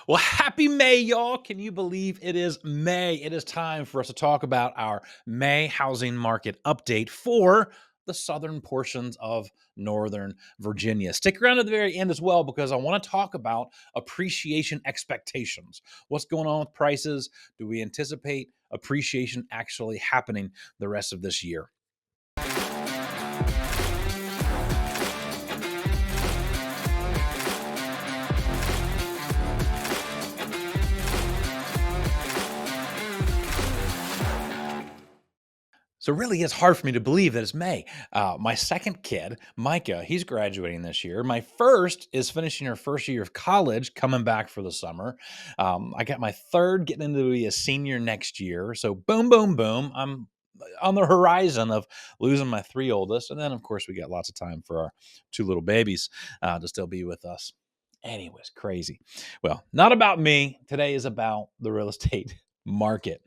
Well, happy May, y'all. Can you believe it is May? It is time for us to talk about our May housing market update for the southern portions of Northern Virginia. Stick around to the very end as well because I want to talk about appreciation expectations. What's going on with prices? Do we anticipate appreciation actually happening the rest of this year? So really, it's hard for me to believe that it's May. My second kid, Micah, he's graduating this year. My first is finishing her first year of college, coming back for the summer. I got my third getting into be a senior next year. So boom, boom, boom. I'm on the horizon of losing my three oldest, and then of course we got lots of time for our two little babies to still be with us. Anyways, crazy. Well, not about me. Today is about the real estate market.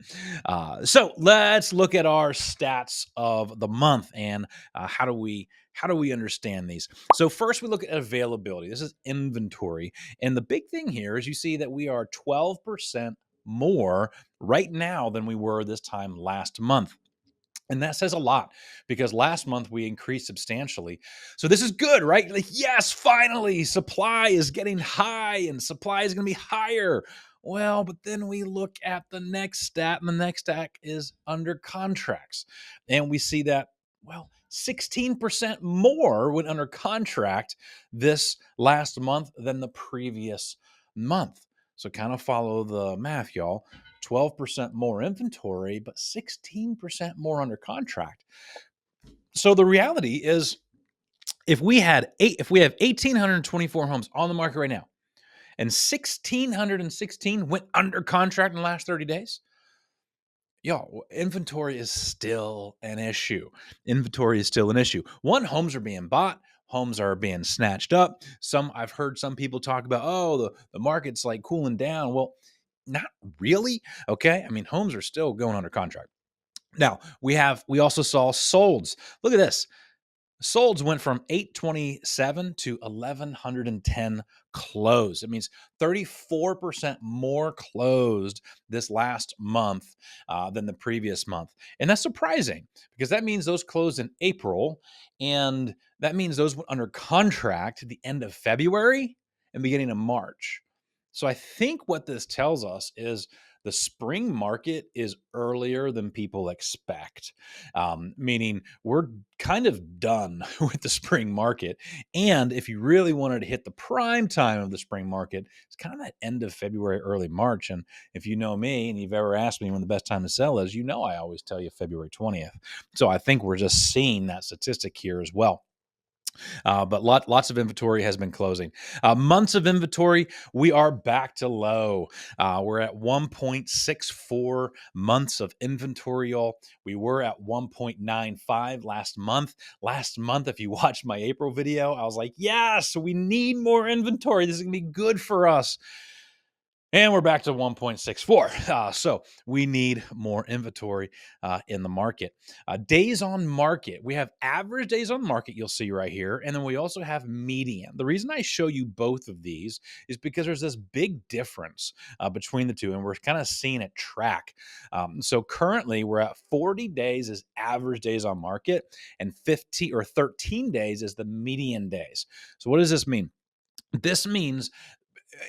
So let's look at our stats of the month and how do we understand these? So first we look at availability. This is inventory, and the big thing here is you see that we are 12% more right now than we were this time last month. And that says a lot because last month we increased substantially. So this is good, right? Like, yes, finally, supply is getting high and supply is going to be higher. Well, but then we look at the next stat, and the next stat is under contracts. And we see that, well, 16% more went under contract this last month than the previous month. So kind of follow the math, y'all. 12% more inventory, but 16% more under contract. So the reality is if we have 1,824 homes on the market right now, and 1,616 went under contract in the last 30 days, y'all, inventory is still an issue. Inventory is still an issue. One, homes are being bought, homes are being snatched up. I've heard some people talk about, oh, the market's like cooling down. Well, not really. Okay. I mean, homes are still going under contract. Now we also saw solds. Look at this. Solds went from 827 to 1110 closed. It means 34% more closed this last month than the previous month. And that's surprising because that means those closed in April, and that means those went under contract at the end of February and beginning of March. So I think what this tells us is the spring market is earlier than people expect, meaning we're kind of done with the spring market. And if you really wanted to hit the prime time of the spring market, it's kind of that end of February, early March. And if you know me and you've ever asked me when the best time to sell is, I always tell you February 20th. So I think we're just seeing that statistic here as well. But lots of inventory has been closing. Months of inventory, we are back to low. We're at 1.64 months of inventory, y'all. We were at 1.95 last month. Last month, if you watched my April video, I was like, yes, we need more inventory. This is going to be good for us. And we're back to 1.64. So we need more inventory in the market. Days on market. We have average days on market, you'll see right here. And then we also have median. The reason I show you both of these is because there's this big difference between the two, and we're kind of seeing it track. So currently we're at 40 days is average days on market, and 15 or 13 days is the median days. So what does this mean? This means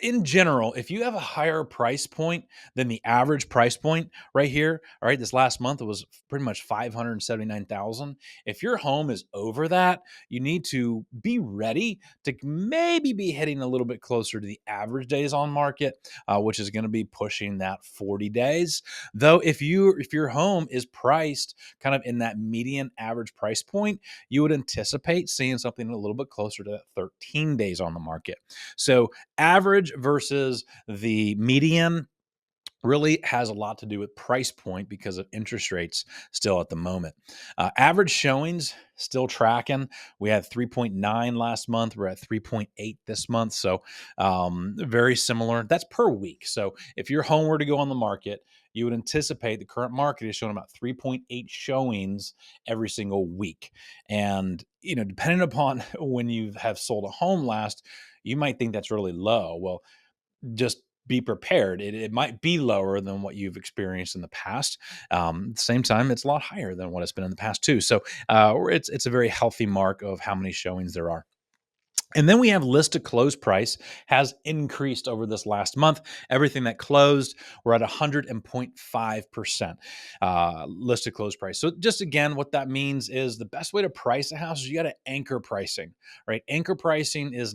in general, if you have a higher price point than the average price point right here, all right, this last month it was pretty much 579,000. If your home is over that, you need to be ready to maybe be hitting a little bit closer to the average days on market, which is going to be pushing that 40 days. Though if your home is priced kind of in that median average price point, you would anticipate seeing something a little bit closer to that 13 days on the market. So average versus the median really has a lot to do with price point because of interest rates still at the moment. Average showings still tracking. We had 3.9 last month. We're at 3.8 this month. So very similar. That's per week. So if your home were to go on the market, you would anticipate the current market is showing about 3.8 showings every single week. And, depending upon when you have sold a home last, you might think that's really low. Well, just be prepared. It might be lower than what you've experienced in the past. At the same time, it's a lot higher than what it's been in the past too. So it's a very healthy mark of how many showings there are. And then we have list to close price has increased over this last month. Everything that closed, we're at 100.5% list to close price. So just again, what that means is the best way to price a house is you got to anchor pricing, right? Anchor pricing is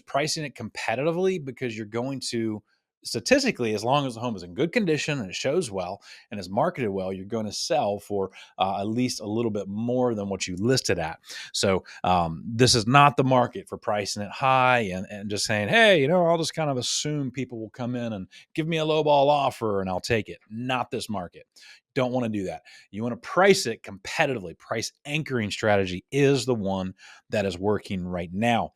pricing it competitively because you're going to statistically, as long as the home is in good condition and it shows well and is marketed well, you're going to sell for at least a little bit more than what you listed at. So this is not the market for pricing it high and just saying, hey, I'll just kind of assume people will come in and give me a lowball offer and I'll take it. Not this market. Don't want to do that. You want to price it competitively. Price anchoring strategy is the one that is working right now.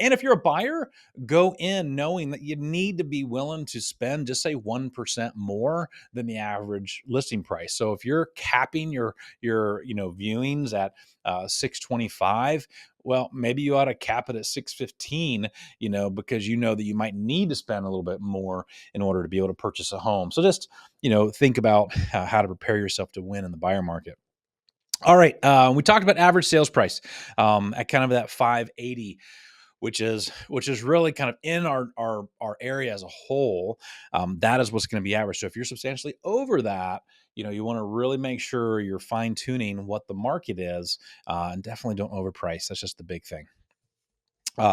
And if you're a buyer, go in knowing that you need to be willing to spend just say 1% more than the average listing price. So if you're capping your viewings at 625, well, maybe you ought to cap it at 615, because that you might need to spend a little bit more in order to be able to purchase a home. So just, think about how to prepare yourself to win in the buyer market. All right. We talked about average sales price at kind of that 580, which is really kind of in our area as a whole. That is what's going to be average. So if you're substantially over that, you want to really make sure you're fine tuning what the market is, and definitely don't overprice. That's just the big thing.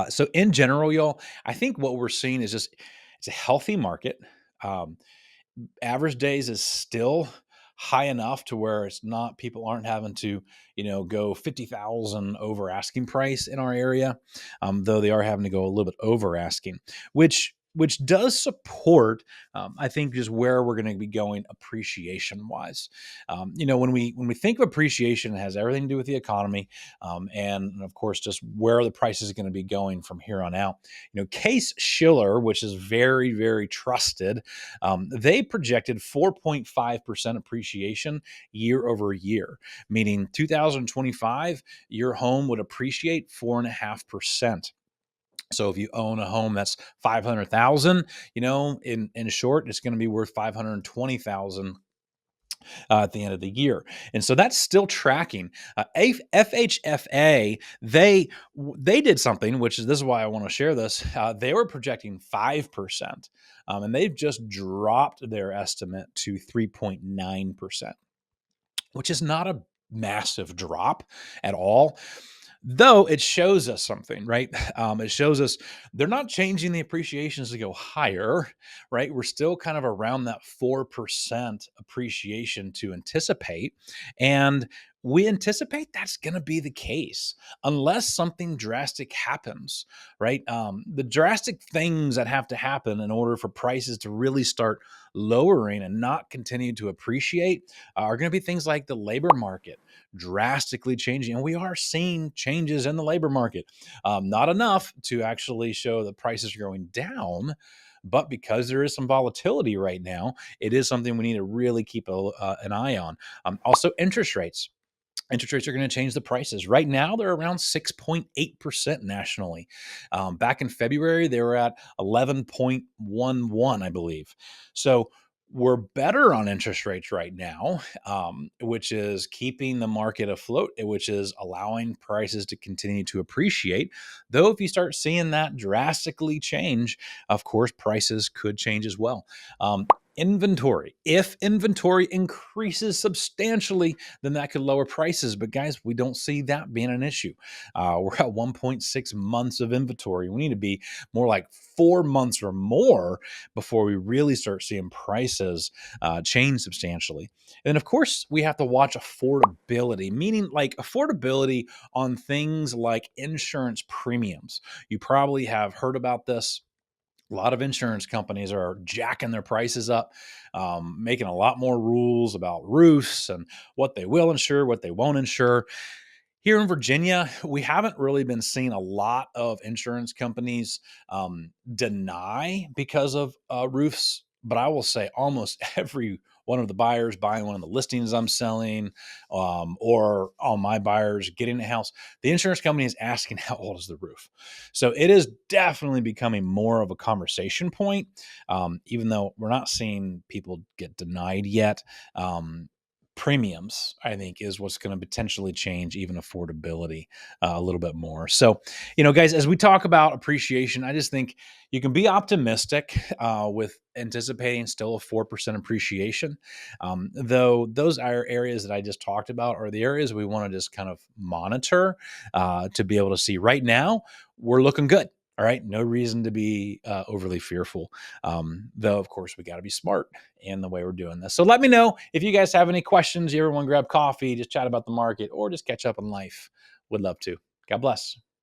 So in general, y'all, I think what we're seeing is just it's a healthy market. Um, Average days is still high enough to where it's not people aren't having to go 50,000 over asking price in our area, though they are having to go a little bit over asking, which does support, I think, just where we're going to be going appreciation wise. When we think of appreciation, it has everything to do with the economy, and of course just where the price is going to be going from here on out. Case Shiller, which is very, very trusted, they projected 4.5% appreciation year over year, meaning 2025, your home would appreciate 4.5%. So if you own a home that's 500,000, in short, it's going to be worth 520,000 at the end of the year. And so that's still tracking. FHFA, they did something, which is this is why I want to share this. They were projecting 5%, and they've just dropped their estimate to 3.9%, which is not a massive drop at all. Though it shows us something, right? It shows us they're not changing the appreciations to go higher, right? We're still kind of around that 4% appreciation to anticipate. And we anticipate that's going to be the case unless something drastic happens, right? The drastic things that have to happen in order for prices to really start lowering and not continue to appreciate are going to be things like the labor market drastically changing. And we are seeing changes in the labor market. Not enough to actually show that prices are going down, but because there is some volatility right now, it is something we need to really keep an eye on. Also, interest rates. Interest rates are going to change the prices. Right now, they're around 6.8% nationally. Back in February, they were at 11.11, I believe. So we're better on interest rates right now, which is keeping the market afloat, which is allowing prices to continue to appreciate. Though, if you start seeing that drastically change, of course, prices could change as well. Inventory. If inventory increases substantially, then that could lower prices. But guys, we don't see that being an issue. We're at 1.6 months of inventory. We need to be more like 4 months or more before we really start seeing prices change substantially. And of course, we have to watch affordability, meaning like affordability on things like insurance premiums. You probably have heard about this. A lot of insurance companies are jacking their prices up, making a lot more rules about roofs and what they will insure, what they won't insure. Here in Virginia, we haven't really been seeing a lot of insurance companies deny because of roofs, but I will say almost every one of the buyers buying one of the listings I'm selling, or on my buyers getting a house, the insurance company is asking how old is the roof. So it is definitely becoming more of a conversation point, even though we're not seeing people get denied yet. Premiums, I think, is what's going to potentially change even affordability a little bit more. So, guys, as we talk about appreciation, I just think you can be optimistic with anticipating still a 4% appreciation. Though those are areas that I just talked about are the areas we want to just kind of monitor to be able to see right now we're looking good. All right. No reason to be overly fearful. Though, of course, we got to be smart in the way we're doing this. So let me know if you guys have any questions. You ever want to grab coffee, just chat about the market, or just catch up on life. Would love to. God bless.